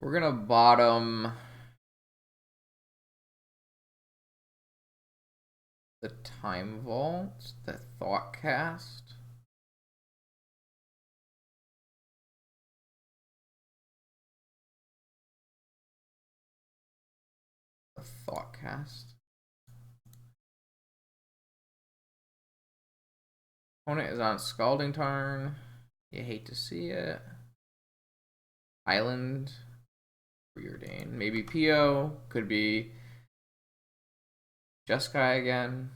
We're gonna bottom the Time Vault, the Thoughtcast. The Thoughtcast. Opponent is on Scalding Tarn. You hate to see it. Island. Preordain. Maybe PO. Could be Jeskai again.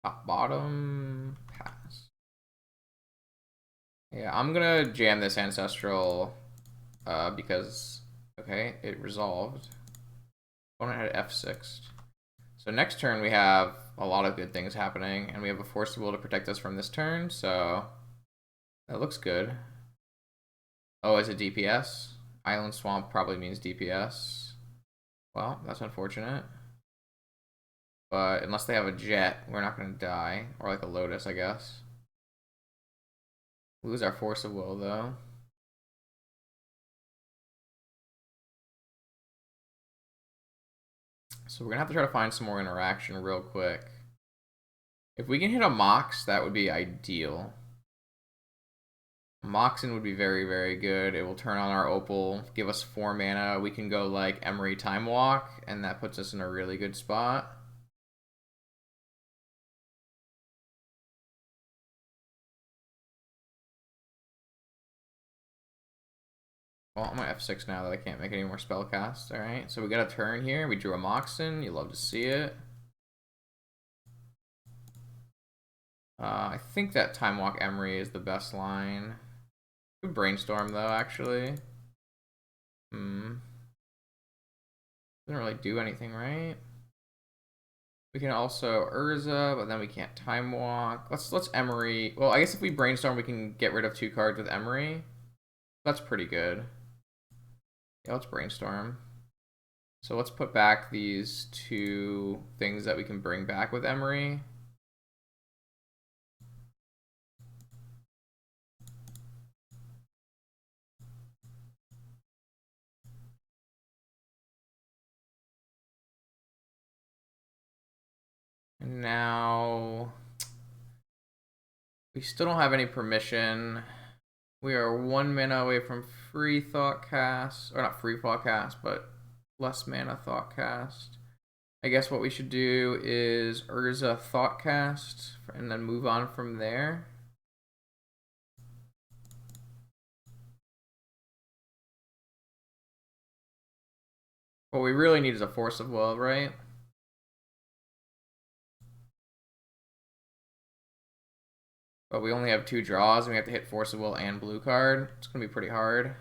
Top bottom. Pass. Yeah, I'm gonna jam this Ancestral because, okay, it resolved. Opponent had F6. So next turn we have a lot of good things happening, and we have a Force of Will to protect us from this turn, so that looks good. Oh, is it DPS? Island Swamp probably means DPS. Well, that's unfortunate. But unless they have a Jet, we're not going to die. Or like a Lotus, I guess. Lose our Force of Will, though. So we're going to have to try to find some more interaction real quick. If we can hit a Mox, that would be ideal. Moxen would be very, very good. It will turn on our Opal, give us 4 mana. We can go like Emery Time Walk, and that puts us in a really good spot. Well, I'm at F6 now that I can't make any more spell casts. Alright, so we got a turn here. We drew a Moxen. You love to see it. I think that Time Walk Emery is the best line. Good Brainstorm, though, actually. Doesn't really do anything, right? We can also Urza, but then we can't Time Walk. Let's Emery. Well, I guess if we Brainstorm, we can get rid of 2 cards with Emery. That's pretty good. Yeah, let's Brainstorm. So let's put back these 2 things that we can bring back with Emery. And now we still don't have any permission. We are 1 mana away from free Thoughtcast, or not free Thoughtcast, but less mana Thoughtcast. I guess what we should do is Urza Thoughtcast and then move on from there. What we really need is a Force of Will, right? But we only have 2 draws, and we have to hit Force of Will and blue card. It's going to be pretty hard.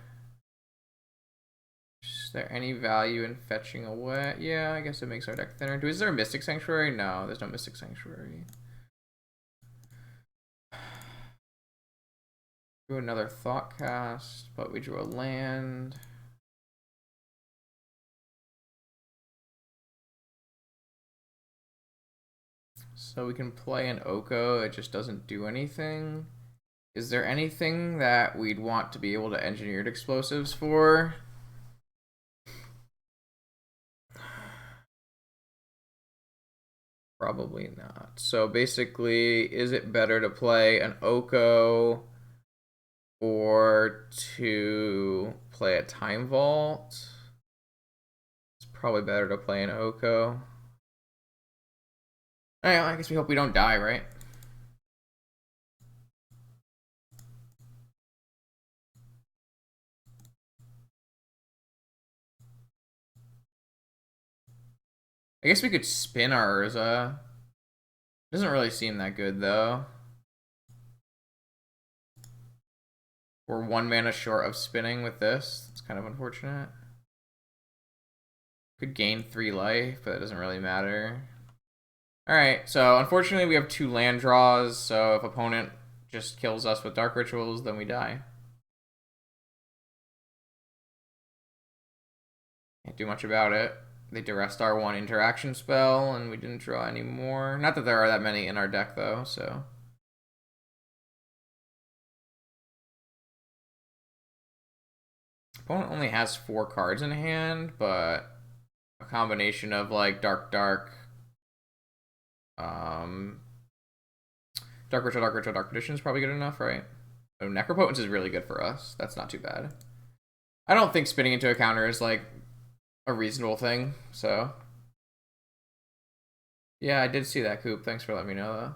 Is there any value in fetching away? Yeah, I guess it makes our deck thinner. Is there a Mystic Sanctuary? No, there's no Mystic Sanctuary. Drew another Thoughtcast, but we drew a land. So we can play an Oko, it just doesn't do anything. Is there anything that we'd want to be able to engineered explosives for? Probably not. So basically, is it better to play an Oko or to play a Time Vault? It's probably better to play an Oko. I guess we hope we don't die, right? I guess we could spin our Urza. Doesn't really seem that good, though. We're 1 mana short of spinning with this. It's kind of unfortunate. Could gain 3 life, but it doesn't really matter. Alright, so unfortunately we have 2 land draws, so if opponent just kills us with Dark Rituals, then we die. Can't do much about it. They duressed our 1 interaction spell, and we didn't draw any more. Not that there are that many in our deck, though, so... Opponent only has 4 cards in hand, but a combination of like dark, dark ritual, dark tradition is probably good enough, right? So necropotence is really good for us. That's not too bad. I don't think spinning into a counter is like a reasonable thing, so yeah, I did see that, Coop. Thanks for letting me know though.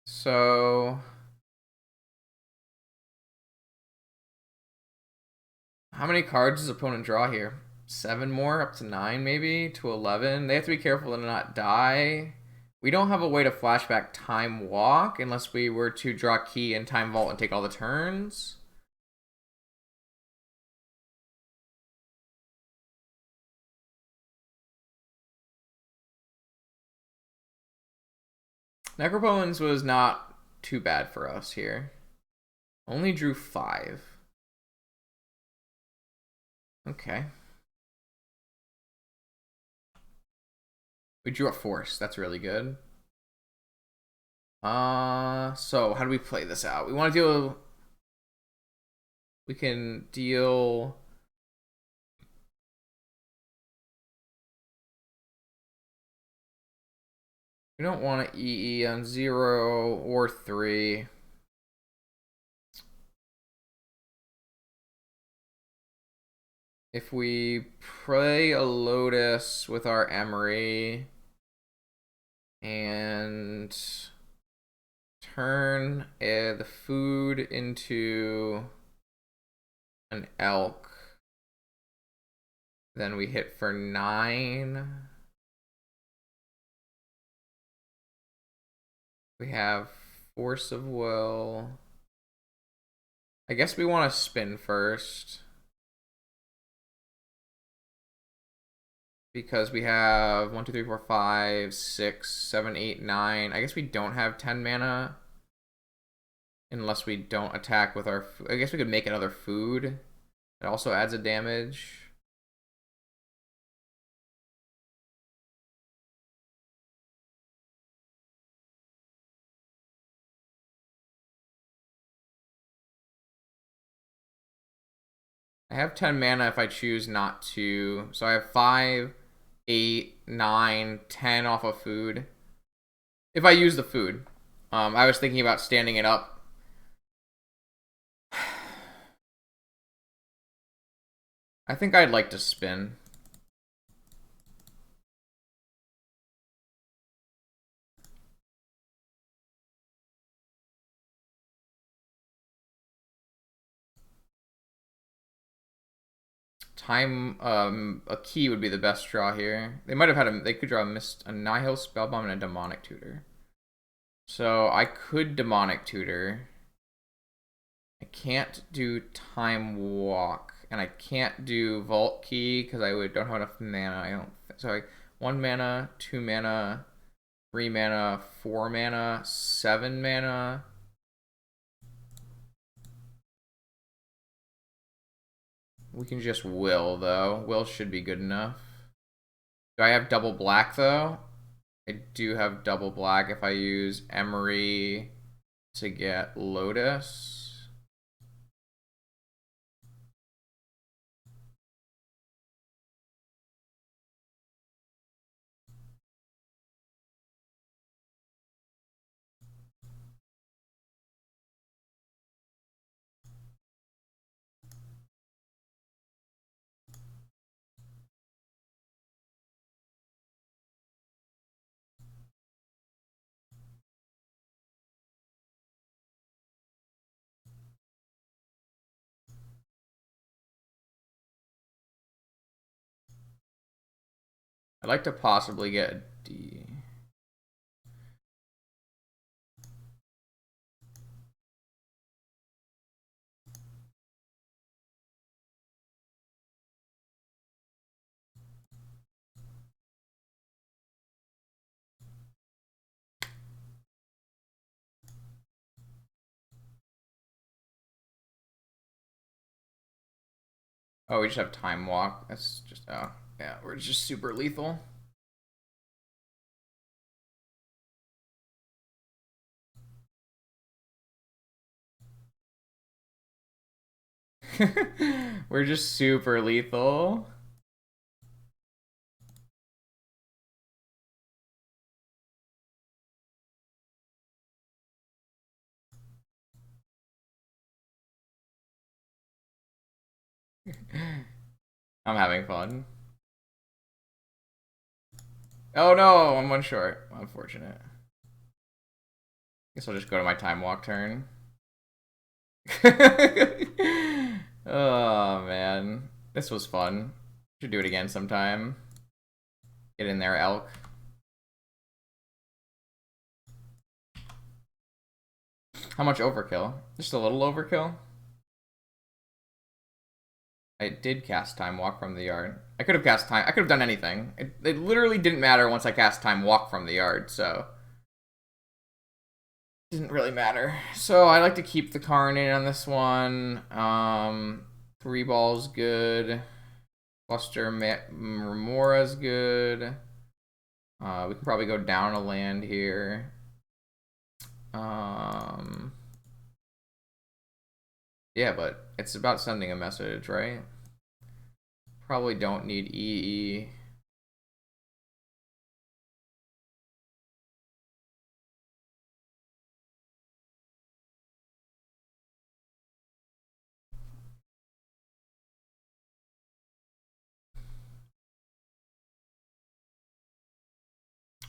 So how many cards does opponent draw here? 7 more, up to 9 maybe, to 11. They have to be careful to not die. We don't have a way to flashback Time Walk unless we were to draw Key and Time Vault and take all the turns. Necropotence was not too bad for us here. Only drew 5. Okay. We drew a Force. That's really good. So how do we play this out? We want to deal... We can deal... We don't want to EE on 0 or 3. If we play a Lotus with our Emery and turn the food into an elk, then we hit for 9. We have Force of Will. I guess we want to spin first, because we have 1, 2, 3, 4, 5, 6, 7, 8, 9. I guess we don't have 10 mana unless we don't attack with our... I guess we could make another food. It also adds a damage. I have 10 mana if I choose not to. So I have 5, 8, 9, 10 off of food. If I use the food. I was thinking about standing it up. I think I'd like to spin. Time, a key would be the best draw here. They might have had they could draw a Nihil Spellbomb and a Demonic Tutor. So I could Demonic Tutor. I can't do Time Walk, and I can't do Vault Key because don't have enough mana. I don't. So 1 mana, 2 mana, 3 mana, 4 mana, 7 mana. We can just Will, though. Will should be good enough. Do I have double black, though? I do have double black if I use Emery to get Lotus. I'd like to possibly get a D. Oh, we just have Time Walk. That's just, oh, yeah, we're just super lethal. We're just super lethal. I'm having fun. Oh no, I'm one short. Unfortunate. Guess I'll just go to my time walk turn. Oh man. This was fun. Should do it again sometime. Get in there, elk. How much overkill? Just a little overkill? I did cast Time Walk from the yard. I could have cast Time... I could have done anything. It literally didn't matter once I cast Time Walk from the yard, so... Didn't really matter. So I like to keep the Karn in on this one. 3 balls good. Cluster Remora's good. We can probably go down a land here. Yeah, but it's about sending a message, right? Probably don't need EE.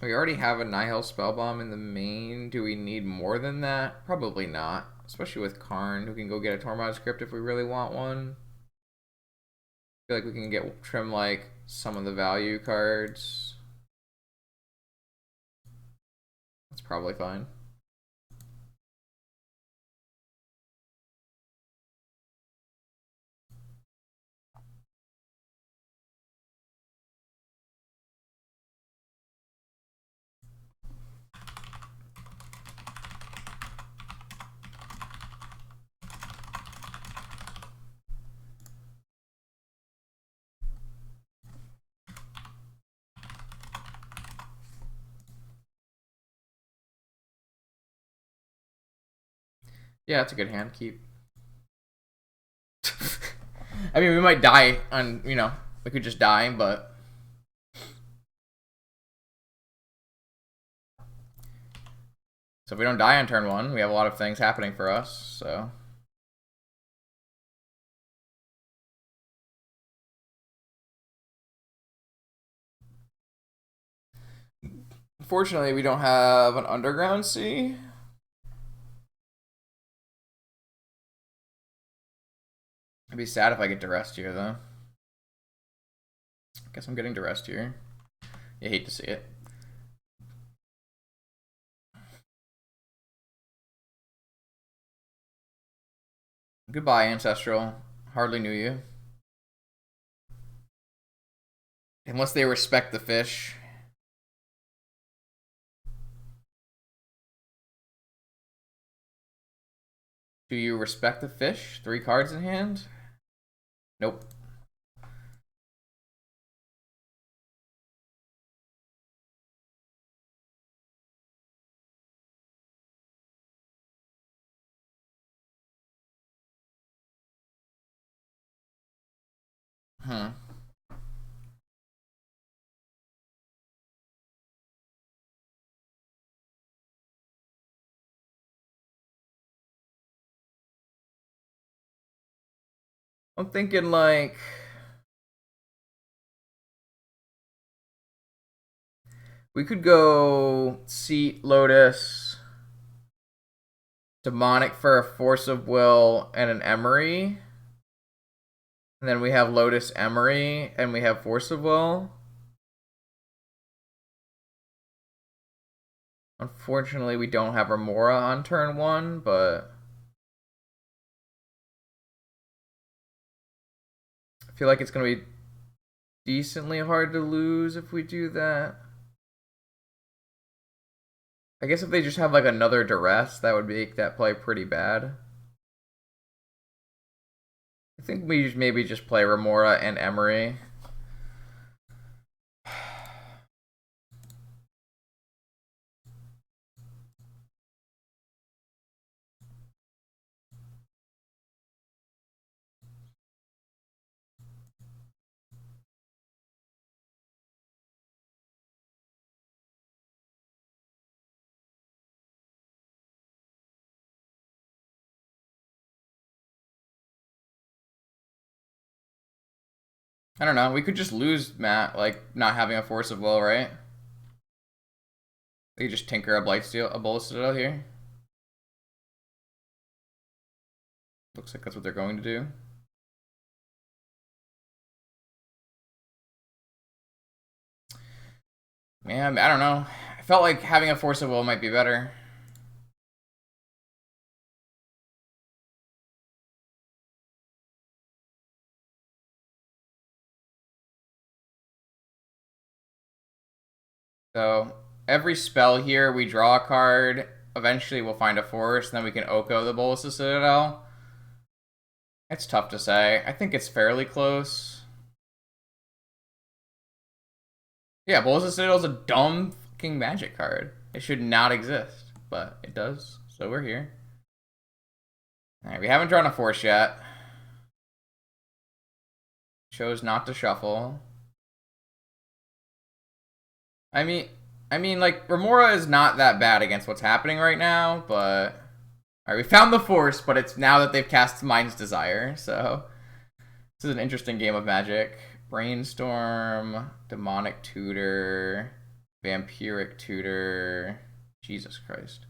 We already have a Nihil Spellbomb in the main. Do we need more than that? Probably not. Especially with Karn, who can go get a Tormod script if we really want one. I feel like we can get trim like some of the value cards. That's probably fine. Yeah, it's a good hand. Keep. I mean, we might die on, you know, we could just die, but... So if we don't die on turn 1, we have a lot of things happening for us, so... Unfortunately, we don't have an Underground Sea. It'd be sad if I get duressed here, though. Guess I'm getting duressed here. You hate to see it. Goodbye, Ancestral. Hardly knew you. Unless they respect the fish. Do you respect the fish? 3 cards in hand? Nope. Hmm. I'm thinking like... We could go Seat, Lotus, Demonic for a Force of Will, and an Emery. And then we have Lotus Emery, and we have Force of Will. Unfortunately, we don't have Remora on turn 1, but... I feel like it's going to be decently hard to lose if we do that. I guess if they just have like another duress, that would make that play pretty bad. I think we maybe just play Remora and Emery. I don't know. We could just lose Matt, like not having a Force of Will, right? We could just tinker a Blightsteel, a Bolas Citadel here. Looks like that's what they're going to do. Man, I don't know. I felt like having a Force of Will might be better. So every spell here, we draw a card. Eventually, we'll find a forest, and then we can Oko the Bolas Citadel. It's tough to say. I think it's fairly close. Yeah, Bolas Citadel is a dumb fucking magic card. It should not exist, but it does. So we're here. All right, we haven't drawn a force yet. Chose not to shuffle. I mean, like Remora is not that bad against what's happening right now, but all right, we found the force, but it's now that they've cast Mind's Desire, so this is an interesting game of Magic. Brainstorm, Demonic Tutor, Vampiric Tutor. Jesus Christ.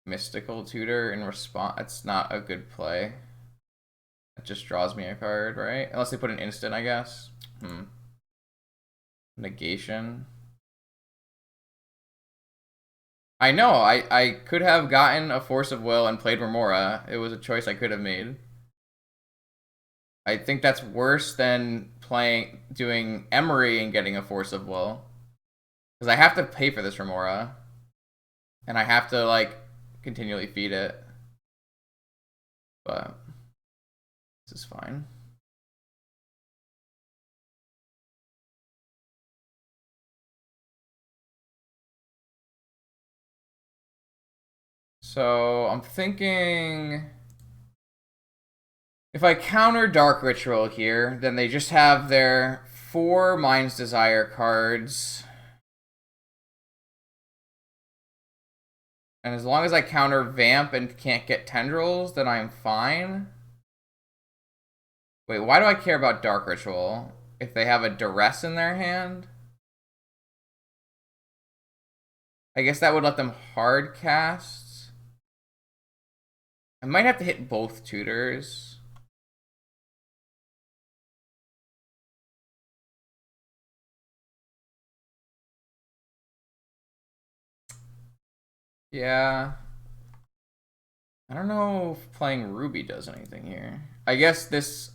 Mystical Tutor in response. That's not a good play. It just draws me a card, right? Unless they put an instant, I guess. Negation. I know. I could have gotten a Force of Will and played Remora. It was a choice I could have made. I think that's worse than doing Emery and getting a Force of Will. Because I have to pay for this Remora. And I have to, like, continually feed it. But this is fine. So I'm thinking if I counter Dark Ritual here, then they just have their 4 Mind's Desire cards. And as long as I counter Vamp and can't get Tendrils, then I'm fine. Wait, why do I care about Dark Ritual? If they have a Duress in their hand? I guess that would let them hard cast. I might have to hit both tutors. Yeah. I don't know if playing Ruby does anything here. I guess this,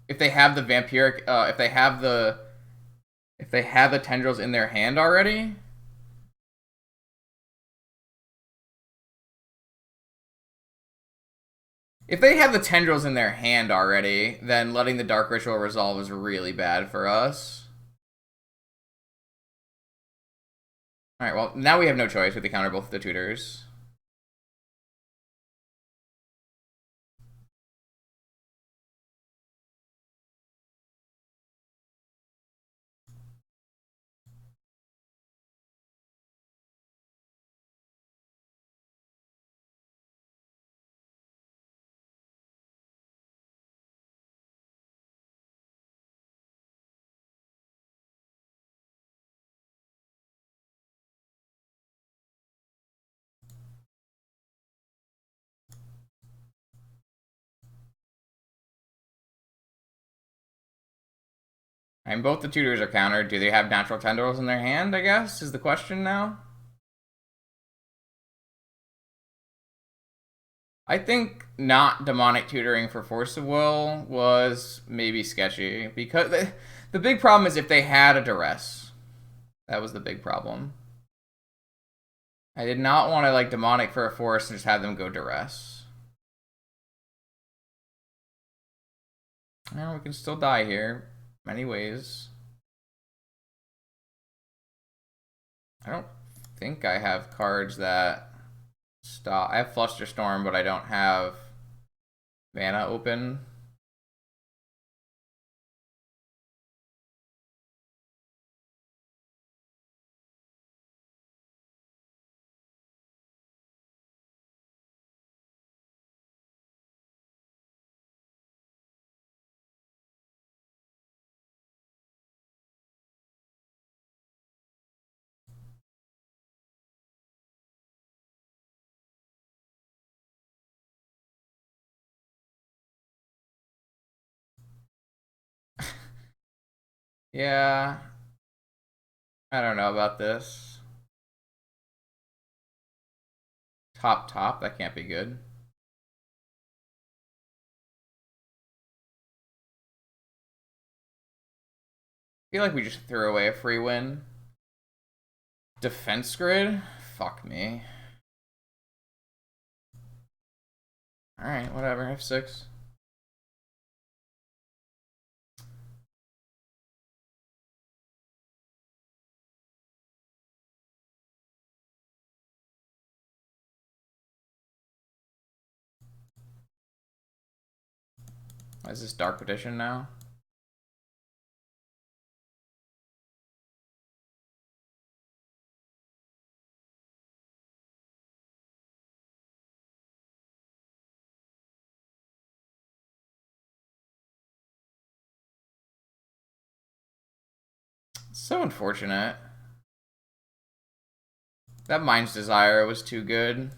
if they have the vampiric, if they have the tendrils in their hand already. If they have the tendrils in their hand already, then letting the Dark Ritual resolve is really bad for us. Alright, well, now we have no choice. We have to counter both of the tutors. And both the tutors are countered. Do they have natural tendrils in their hand, I guess, is the question now? I think not demonic tutoring for Force of Will was maybe sketchy because the big problem is if they had a duress. That was the big problem. I did not want to like demonic for a force and just have them go duress. Well, we can still die here. Many ways. I don't think I have cards that stop. I have Flusterstorm, but I don't have mana open. Yeah, I don't know about this. Top, that can't be good. I feel like we just threw away a free win. Defense grid? Fuck me. Alright, whatever. F6. Is this Dark Petition now? So unfortunate. That Mind's Desire was too good.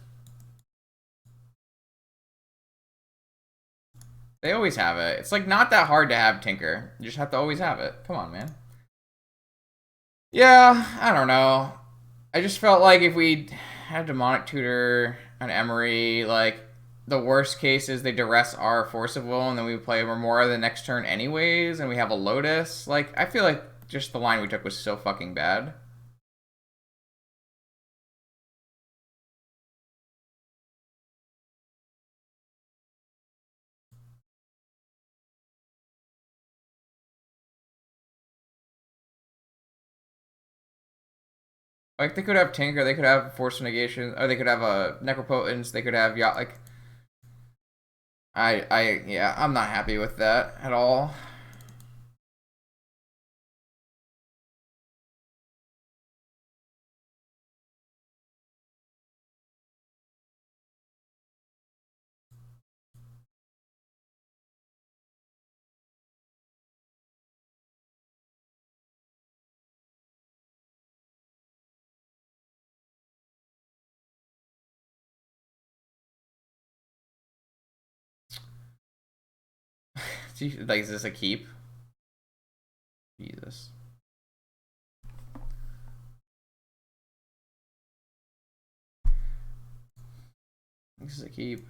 They always have it. It's like not that hard to have Tinker. You just have to always have it. Come on, man. Yeah, I don't know. I just felt like if we had Demonic Tutor and Emery, like the worst case is they duress our Force of Will and then we play Remora the next turn anyways and we have a Lotus. Like, I feel like just the line we took was so fucking bad. Like, they could have Tinker, they could have Force Negation, or they could have a Necropotence, they could have, yeah, like... yeah, I'm not happy with that at all. Like, is this a keep? Jesus. This is a keep.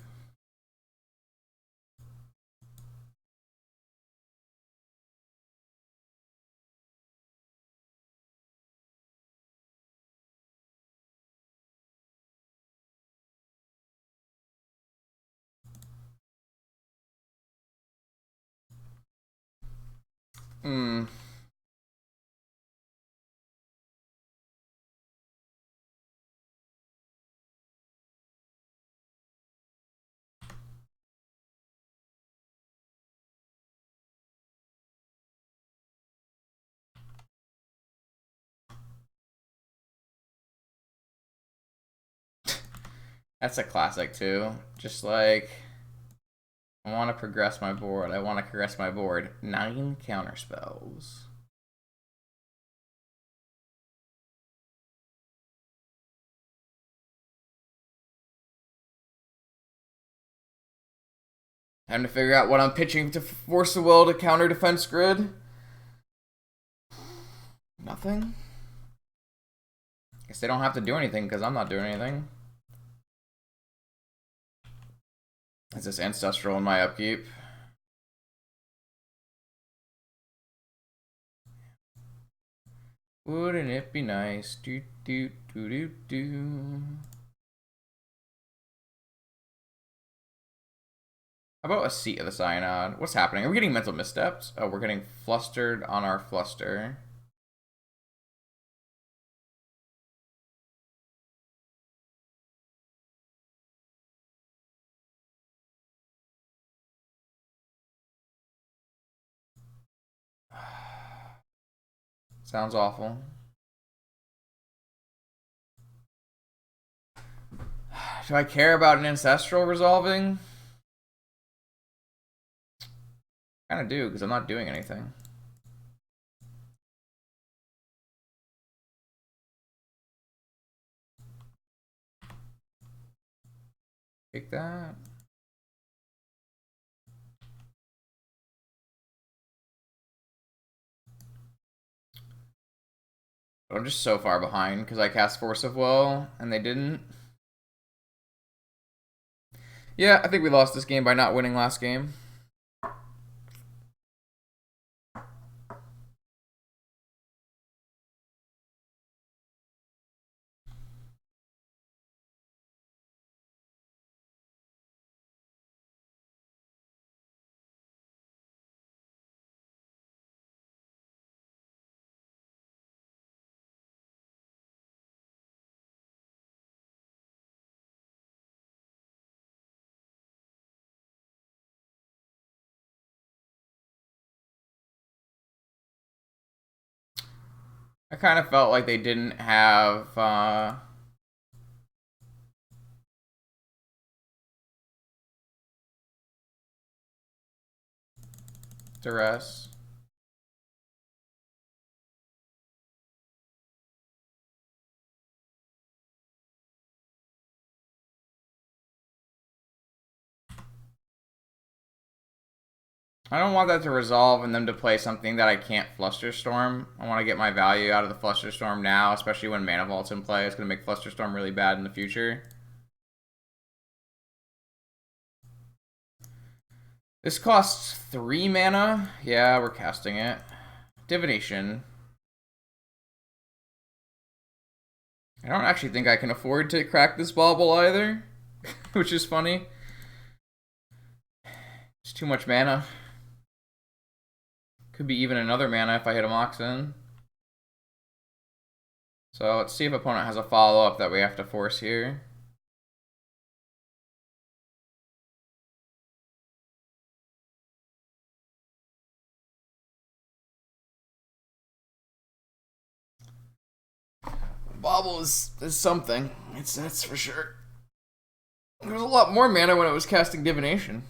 Hmm. That's a classic too. Just like I want to progress my board. I want to progress my board. 9 counter spells. Time to figure out what I'm pitching to Force the Will to counter defense grid. Nothing. Guess they don't have to do anything because I'm not doing anything. Is this Ancestral in my upkeep? Wouldn't it be nice? Do do do do do. How about a Seat of the Cyanod? What's happening? Are we getting mental missteps? Oh, we're getting flustered on our fluster. Sounds awful. Do I care about an Ancestral resolving? Kind of do, because I'm not doing anything. Take that. But I'm just so far behind because I cast Force of Will and they didn't. Yeah, I think we lost this game by not winning last game. I kind of felt like they didn't have duress. I don't want that to resolve and them to play something that I can't Flusterstorm. I want to get my value out of the Flusterstorm now, especially when Mana Vault's in play. It's going to make Flusterstorm really bad in the future. This costs 3 mana. Yeah, we're casting it. Divination. I don't actually think I can afford to crack this bauble either, which is funny. It's too much mana. Could be even another mana if I hit a Mox in. So let's see if opponent has a follow-up that we have to force here. Bauble is something. That's for sure. There was a lot more mana when it was casting Divination.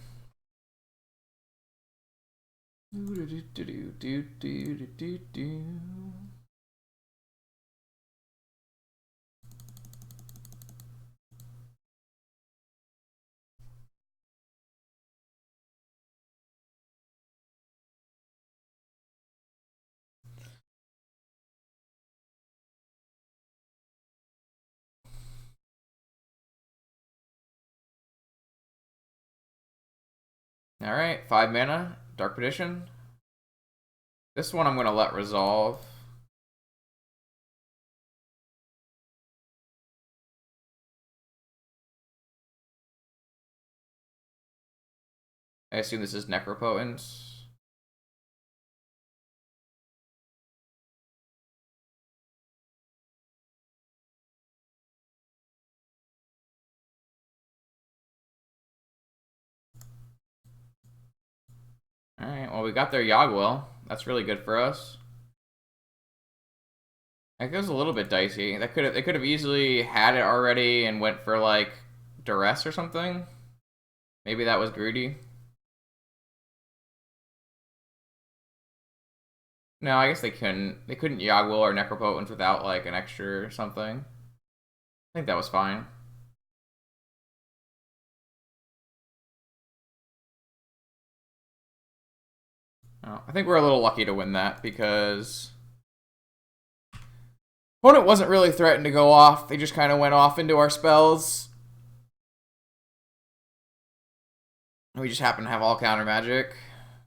Alright, 5 mana, Dark Perdition. This one I'm going to let resolve. I assume this is Necropotent. Alright, well we got their Yogwill. That's really good for us. That goes a little bit dicey. They could have easily had it already and went for like duress or something. Maybe that was greedy. No, I guess they couldn't. They couldn't Yogwill or Necropotent without like an extra or something. I think that was fine. Oh, I think we're a little lucky to win that because opponent wasn't really threatened to go off. They just kind of went off into our spells. We just happen to have all counter magic.